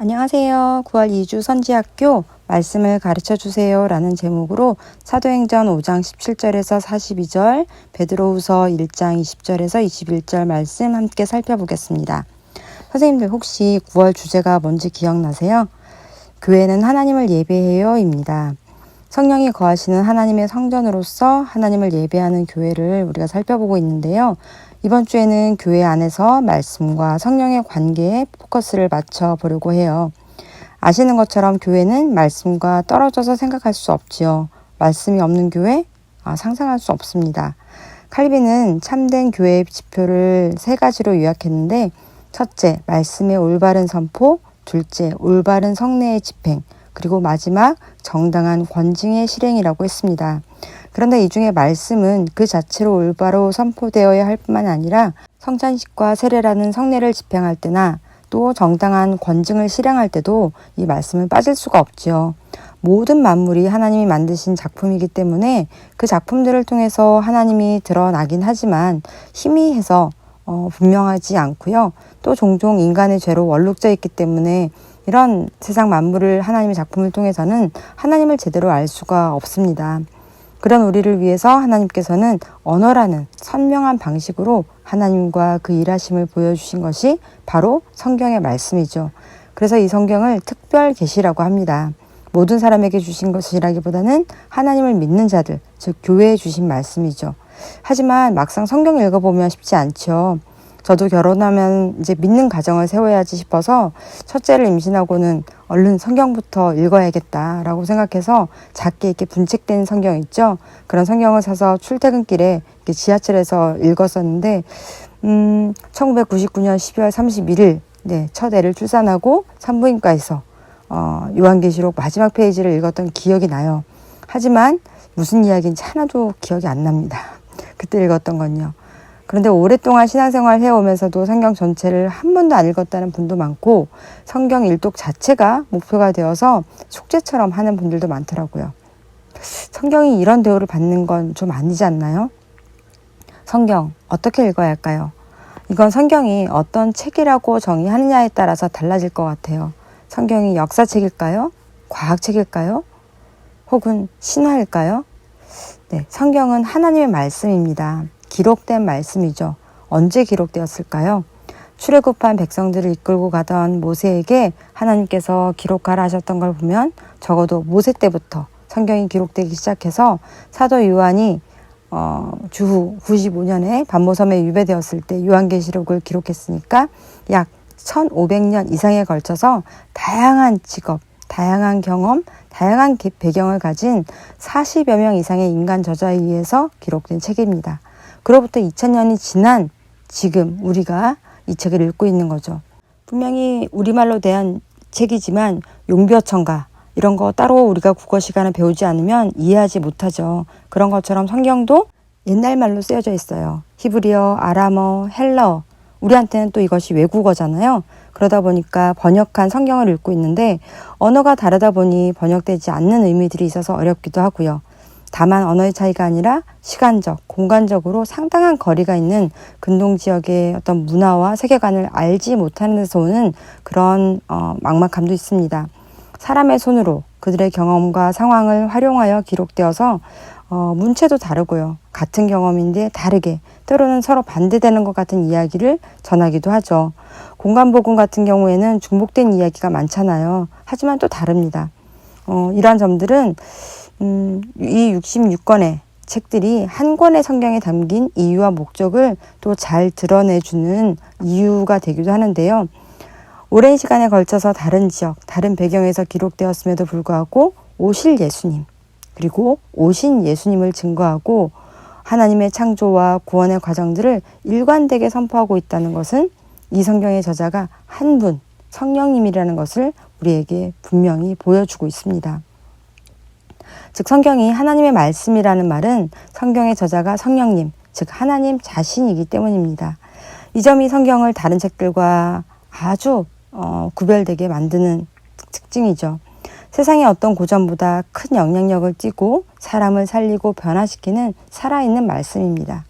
안녕하세요. 9월 2주 선지학교 말씀을 가르쳐 주세요 라는 제목으로 사도행전 5장 17절에서 42절, 베드로후서 1장 20절에서 21절 말씀 함께 살펴보겠습니다. 선생님들 혹시 9월 주제가 뭔지 기억나세요? 교회는 하나님을 예배해요 입니다. 성령이 거하시는 하나님의 성전으로서 하나님을 예배하는 교회를 우리가 살펴보고 있는데요. 이번 주에는 교회 안에서 말씀과 성령의 관계에 포커스를 맞춰 보려고 해요. 아시는 것처럼 교회는 말씀과 떨어져서 생각할 수 없지요. 말씀이 없는 교회? 상상할 수 없습니다. 칼빈은 참된 교회의 지표를 3가지로 요약했는데, 첫째, 말씀의 올바른 선포, 둘째, 올바른 성례의 집행, 그리고 마지막, 정당한 권징의 실행이라고 했습니다. 그런데 이 중에 말씀은 그 자체로 올바로 선포되어야 할 뿐만 아니라 성찬식과 세례라는 성례를 집행할 때나 또 정당한 권징을 실행할 때도 이 말씀은 빠질 수가 없지요. 모든 만물이 하나님이 만드신 작품이기 때문에 그 작품들을 통해서 하나님이 드러나긴 하지만 희미해서 분명하지 않고요. 또 종종 인간의 죄로 얼룩져 있기 때문에 이런 세상 만물을 하나님의 작품을 통해서는 하나님을 제대로 알 수가 없습니다. 그런 우리를 위해서 하나님께서는 언어라는 선명한 방식으로 하나님과 그 일하심을 보여주신 것이 바로 성경의 말씀이죠. 그래서 이 성경을 특별 계시라고 합니다. 모든 사람에게 주신 것이라기보다는 하나님을 믿는 자들, 즉 교회에 주신 말씀이죠. 하지만 막상 성경을 읽어보면 쉽지 않죠. 저도 결혼하면 이제 믿는 가정을 세워야지 싶어서 첫째를 임신하고는 얼른 성경부터 읽어야겠다라고 생각해서 작게 이렇게 분책된 성경 있죠. 그런 성경을 사서 출퇴근길에 지하철에서 읽었었는데 1999년 12월 31일 첫 애를 출산하고 산부인과에서 요한계시록 마지막 페이지를 읽었던 기억이 나요. 하지만 무슨 이야기인지 하나도 기억이 안 납니다. 그때 읽었던 건요. 그런데 오랫동안 신앙생활 해오면서도 성경 전체를 한 번도 안 읽었다는 분도 많고 성경 일독 자체가 목표가 되어서 숙제처럼 하는 분들도 많더라고요. 성경이 이런 대우를 받는 건 좀 아니지 않나요? 성경 어떻게 읽어야 할까요? 이건 성경이 어떤 책이라고 정의하느냐에 따라서 달라질 것 같아요. 성경이 역사책일까요? 과학책일까요? 혹은 신화일까요? 네, 성경은 하나님의 말씀입니다. 기록된 말씀이죠. 언제 기록되었을까요? 출애굽한 백성들을 이끌고 가던 모세에게 하나님께서 기록하라 하셨던 걸 보면 적어도 모세 때부터 성경이 기록되기 시작해서 사도 요한이 주후 95년에 반모섬에 유배되었을 때 요한계시록을 기록했으니까 약 1500년 이상에 걸쳐서 다양한 직업, 다양한 경험, 다양한 배경을 가진 40여 명 이상의 인간 저자에 의해서 기록된 책입니다. 그로부터 2000년이 지난 지금 우리가 이 책을 읽고 있는 거죠. 분명히 우리말로 대한 책이지만 용비어천가 이런 거 따로 우리가 국어 시간을 배우지 않으면 이해하지 못하죠. 그런 것처럼 성경도 옛날 말로 쓰여져 있어요. 히브리어, 아람어, 헬라어. 우리한테는 또 이것이 외국어잖아요. 그러다 보니까 번역한 성경을 읽고 있는데 언어가 다르다 보니 번역되지 않는 의미들이 있어서 어렵기도 하고요. 다만 언어의 차이가 아니라 시간적, 공간적으로 상당한 거리가 있는 근동지역의 어떤 문화와 세계관을 알지 못하는 데서 오는 그런 막막함도 있습니다. 사람의 손으로 그들의 경험과 상황을 활용하여 기록되어서 문체도 다르고요. 같은 경험인데 다르게 때로는 서로 반대되는 것 같은 이야기를 전하기도 하죠. 공간복음 같은 경우에는 중복된 이야기가 많잖아요. 하지만 또 다릅니다. 이러한 점들은 이 66권의 책들이 한 권의 성경에 담긴 이유와 목적을 또 잘 드러내주는 이유가 되기도 하는데요. 오랜 시간에 걸쳐서 다른 지역, 다른 배경에서 기록되었음에도 불구하고 오실 예수님, 그리고 오신 예수님을 증거하고 하나님의 창조와 구원의 과정들을 일관되게 선포하고 있다는 것은 이 성경의 저자가 한 분, 성령님이라는 것을 우리에게 분명히 보여주고 있습니다. 즉 성경이 하나님의 말씀이라는 말은 성경의 저자가 성령님, 즉 하나님 자신이기 때문입니다. 이 점이 성경을 다른 책들과 아주 구별되게 만드는 특징이죠. 세상의 어떤 고전보다 큰 영향력을 띠고 사람을 살리고 변화시키는 살아있는 말씀입니다.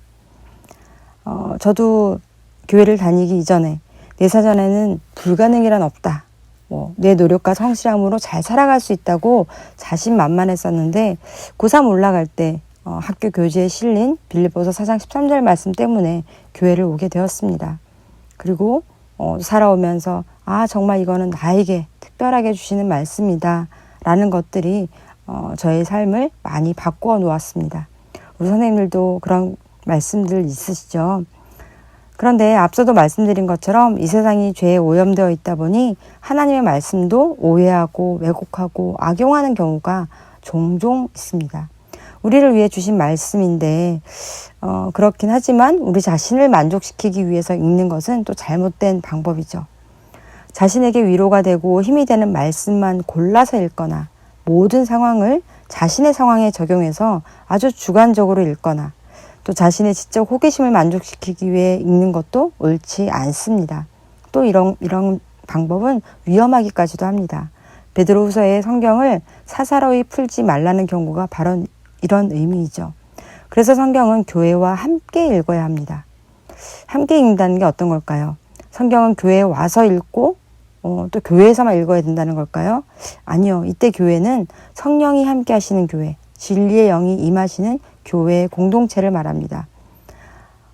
저도 교회를 다니기 이전에 내 사전에는 불가능이란 없다 내 노력과 성실함으로 잘 살아갈 수 있다고 자신만만했었는데 고3 올라갈 때 학교 교재에 실린 빌립보서 4장 13절 말씀 때문에 교회를 오게 되었습니다. 그리고 살아오면서 정말 이거는 나에게 특별하게 주시는 말씀이다 라는 것들이 저의 삶을 많이 바꾸어 놓았습니다. 우리 선생님들도 그런 말씀들 있으시죠? 그런데 앞서도 말씀드린 것처럼 이 세상이 죄에 오염되어 있다 보니 하나님의 말씀도 오해하고 왜곡하고 악용하는 경우가 종종 있습니다. 우리를 위해 주신 말씀인데 그렇긴 하지만 우리 자신을 만족시키기 위해서 읽는 것은 또 잘못된 방법이죠. 자신에게 위로가 되고 힘이 되는 말씀만 골라서 읽거나 모든 상황을 자신의 상황에 적용해서 아주 주관적으로 읽거나 또 자신의 지적 호기심을 만족시키기 위해 읽는 것도 옳지 않습니다. 또 이런 방법은 위험하기까지도 합니다. 베드로후서의 성경을 사사로이 풀지 말라는 경고가 바로 이런 의미이죠. 그래서 성경은 교회와 함께 읽어야 합니다. 함께 읽는다는 게 어떤 걸까요? 성경은 교회에 와서 읽고 또 교회에서만 읽어야 된다는 걸까요? 아니요. 이때 교회는 성령이 함께 하시는 교회, 진리의 영이 임하시는 교회의 공동체를 말합니다.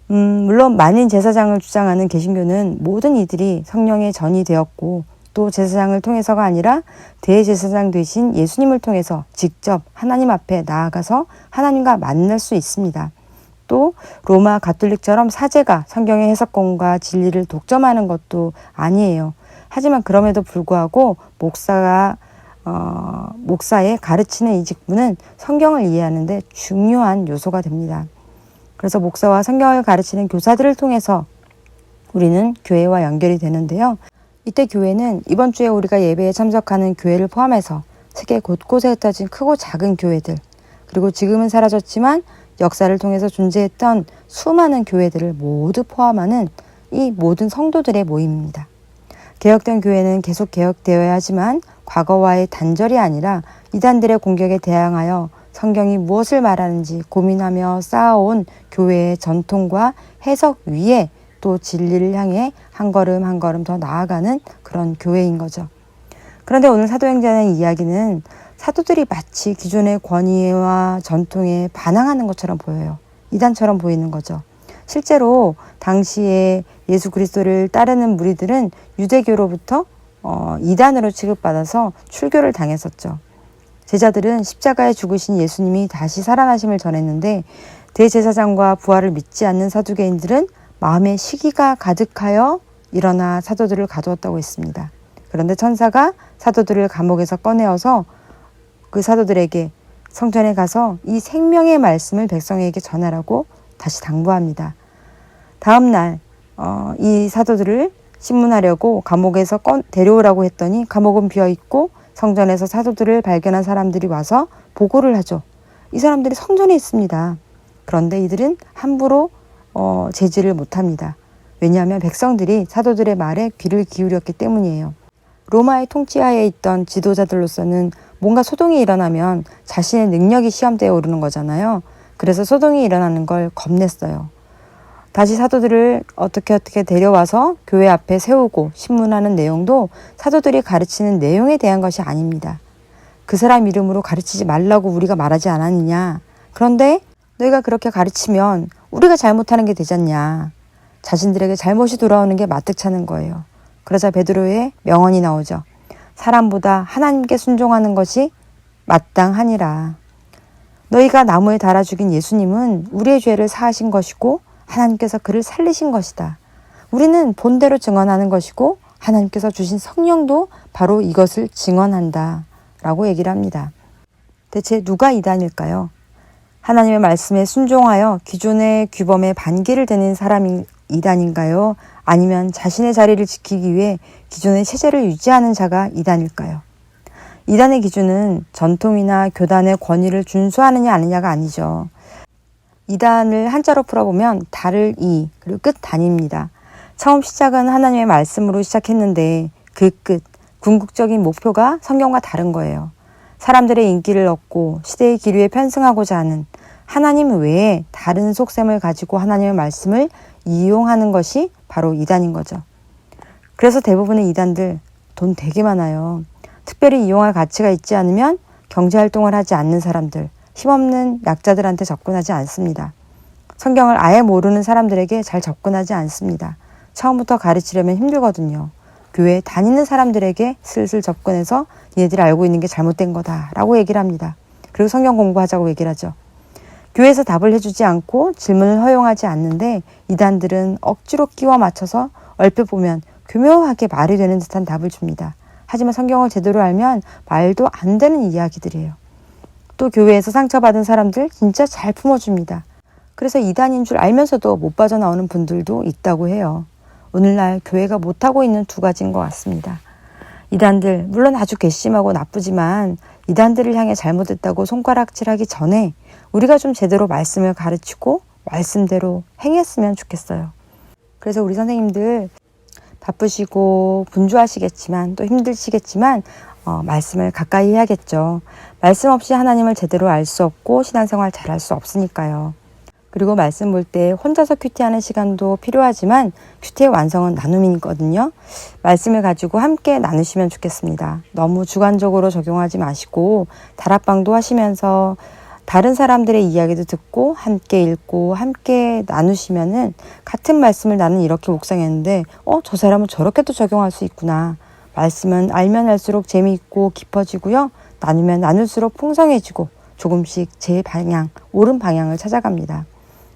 물론 만인 제사장을 주장하는 개신교는 모든 이들이 성령의 전이 되었고 또 제사장을 통해서가 아니라 대제사장 되신 예수님을 통해서 직접 하나님 앞에 나아가서 하나님과 만날 수 있습니다. 또 로마 가톨릭처럼 사제가 성경의 해석권과 진리를 독점하는 것도 아니에요. 하지만 그럼에도 불구하고 목사의 가르치는 이 직분은 성경을 이해하는 데 중요한 요소가 됩니다. 그래서 목사와 성경을 가르치는 교사들을 통해서 우리는 교회와 연결이 되는데요. 이때 교회는 이번 주에 우리가 예배에 참석하는 교회를 포함해서 세계 곳곳에 흩어진 크고 작은 교회들, 그리고 지금은 사라졌지만 역사를 통해서 존재했던 수많은 교회들을 모두 포함하는 이 모든 성도들의 모임입니다. 개혁된 교회는 계속 개혁되어야 하지만 과거와의 단절이 아니라 이단들의 공격에 대항하여 성경이 무엇을 말하는지 고민하며 쌓아온 교회의 전통과 해석 위에 또 진리를 향해 한 걸음 한 걸음 더 나아가는 그런 교회인 거죠. 그런데 오늘 사도행전의 이야기는 사도들이 마치 기존의 권위와 전통에 반항하는 것처럼 보여요. 이단처럼 보이는 거죠. 실제로 당시에 예수 그리스도를 따르는 무리들은 유대교로부터 이단으로 취급받아서 출교를 당했었죠. 제자들은 십자가에 죽으신 예수님이 다시 살아나심을 전했는데 대제사장과 부활을 믿지 않는 사두개인들은 마음에 시기가 가득하여 일어나 사도들을 가두었다고 했습니다. 그런데 천사가 사도들을 감옥에서 꺼내어서 그 사도들에게 성전에 가서 이 생명의 말씀을 백성에게 전하라고 다시 당부합니다. 다음 날 이 사도들을 신문하려고 감옥에서 데려오라고 했더니 감옥은 비어있고 성전에서 사도들을 발견한 사람들이 와서 보고를 하죠. 이 사람들이 성전에 있습니다. 그런데 이들은 함부로 제지를 못합니다. 왜냐하면 백성들이 사도들의 말에 귀를 기울였기 때문이에요. 로마의 통치하에 있던 지도자들로서는 뭔가 소동이 일어나면 자신의 능력이 시험대에 오르는 거잖아요. 그래서 소동이 일어나는 걸 겁냈어요. 다시 사도들을 어떻게 데려와서 교회 앞에 세우고 신문하는 내용도 사도들이 가르치는 내용에 대한 것이 아닙니다. 그 사람 이름으로 가르치지 말라고 우리가 말하지 않았느냐. 그런데 너희가 그렇게 가르치면 우리가 잘못하는 게 되잖냐. 자신들에게 잘못이 돌아오는 게 마뜩찮은 거예요. 그러자 베드로의 명언이 나오죠. 사람보다 하나님께 순종하는 것이 마땅하니라. 너희가 나무에 달아 죽인 예수님은 우리의 죄를 사하신 것이고 하나님께서 그를 살리신 것이다. 우리는 본대로 증언하는 것이고 하나님께서 주신 성령도 바로 이것을 증언한다 라고 얘기를 합니다. 대체 누가 이단일까요? 하나님의 말씀에 순종하여 기존의 규범에 반기를 대는 사람이 이단인가요? 아니면 자신의 자리를 지키기 위해 기존의 체제를 유지하는 자가 이단일까요? 이단의 기준은 전통이나 교단의 권위를 준수하느냐 아니냐가 아니죠. 이단을 한자로 풀어보면 달을 이 그리고 끝 단입니다. 처음 시작은 하나님의 말씀으로 시작했는데 그 끝, 궁극적인 목표가 성경과 다른 거예요. 사람들의 인기를 얻고 시대의 기류에 편승하고자 하는 하나님 외에 다른 속셈을 가지고 하나님의 말씀을 이용하는 것이 바로 이단인 거죠. 그래서 대부분의 이단들 돈 되게 많아요. 특별히 이용할 가치가 있지 않으면 경제활동을 하지 않는 사람들, 힘없는 약자들한테 접근하지 않습니다. 성경을 아예 모르는 사람들에게 잘 접근하지 않습니다. 처음부터 가르치려면 힘들거든요. 교회에 다니는 사람들에게 슬슬 접근해서 얘네들이 알고 있는 게 잘못된 거다라고 얘기를 합니다. 그리고 성경 공부하자고 얘기를 하죠. 교회에서 답을 해주지 않고 질문을 허용하지 않는데 이단들은 억지로 끼워 맞춰서 얼핏 보면 교묘하게 말이 되는 듯한 답을 줍니다. 하지만 성경을 제대로 알면 말도 안 되는 이야기들이에요. 또 교회에서 상처받은 사람들 진짜 잘 품어줍니다. 그래서 이단인 줄 알면서도 못 빠져나오는 분들도 있다고 해요. 오늘날 교회가 못하고 있는 두 가지인 것 같습니다. 이단들, 물론 아주 괘씸하고 나쁘지만 이단들을 향해 잘못했다고 손가락질하기 전에 우리가 좀 제대로 말씀을 가르치고 말씀대로 행했으면 좋겠어요. 그래서 우리 선생님들 바쁘시고 분주하시겠지만 또 힘드시겠지만 말씀을 가까이 해야겠죠. 말씀 없이 하나님을 제대로 알 수 없고 신앙생활 잘할 수 없으니까요. 그리고 말씀 볼 때 혼자서 큐티하는 시간도 필요하지만 큐티의 완성은 나눔이거든요. 말씀을 가지고 함께 나누시면 좋겠습니다. 너무 주관적으로 적용하지 마시고 다락방도 하시면서 다른 사람들의 이야기도 듣고 함께 읽고 함께 나누시면은 같은 말씀을 나는 이렇게 묵상했는데 저 사람은 저렇게 또 적용할 수 있구나. 말씀은 알면 알수록 재미있고 깊어지고요. 나누면 나눌수록 풍성해지고 조금씩 제 방향, 옳은 방향을 찾아갑니다.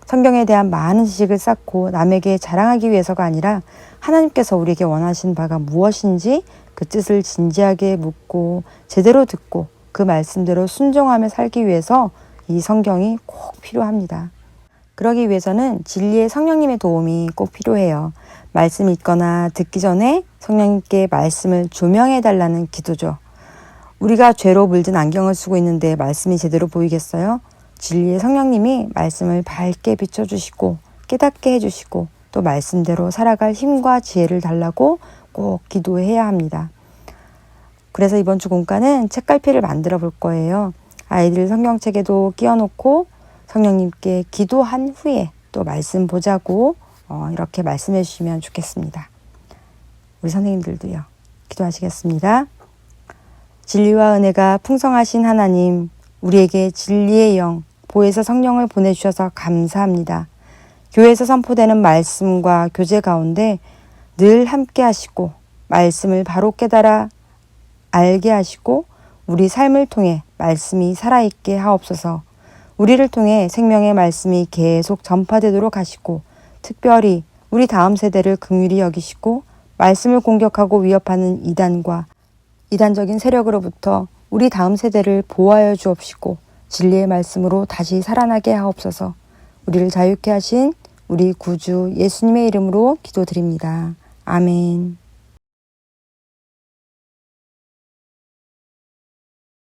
성경에 대한 많은 지식을 쌓고 남에게 자랑하기 위해서가 아니라 하나님께서 우리에게 원하신 바가 무엇인지 그 뜻을 진지하게 묻고 제대로 듣고 그 말씀대로 순종하며 살기 위해서 이 성경이 꼭 필요합니다. 그러기 위해서는 진리의 성령님의 도움이 꼭 필요해요. 말씀 읽거나 듣기 전에 성령님께 말씀을 조명해달라는 기도죠. 우리가 죄로 물든 안경을 쓰고 있는데 말씀이 제대로 보이겠어요? 진리의 성령님이 말씀을 밝게 비춰주시고 깨닫게 해주시고 또 말씀대로 살아갈 힘과 지혜를 달라고 꼭 기도해야 합니다. 그래서 이번 주 공과는 책갈피를 만들어 볼 거예요. 아이들 성경책에도 끼워놓고 성령님께 기도한 후에 또 말씀 보자고 이렇게 말씀해 주시면 좋겠습니다. 우리 선생님들도요. 기도하시겠습니다. 진리와 은혜가 풍성하신 하나님, 우리에게 진리의 영, 보혜사 성령을 보내주셔서 감사합니다. 교회에서 선포되는 말씀과 교제 가운데 늘 함께 하시고 말씀을 바로 깨달아 알게 하시고 우리 삶을 통해 말씀이 살아있게 하옵소서. 우리를 통해 생명의 말씀이 계속 전파되도록 하시고 특별히 우리 다음 세대를 긍휼히 여기시고 말씀을 공격하고 위협하는 이단과 이단적인 세력으로부터 우리 다음 세대를 보호하여 주옵시고 진리의 말씀으로 다시 살아나게 하옵소서. 우리를 자유케 하신 우리 구주 예수님의 이름으로 기도드립니다. 아멘.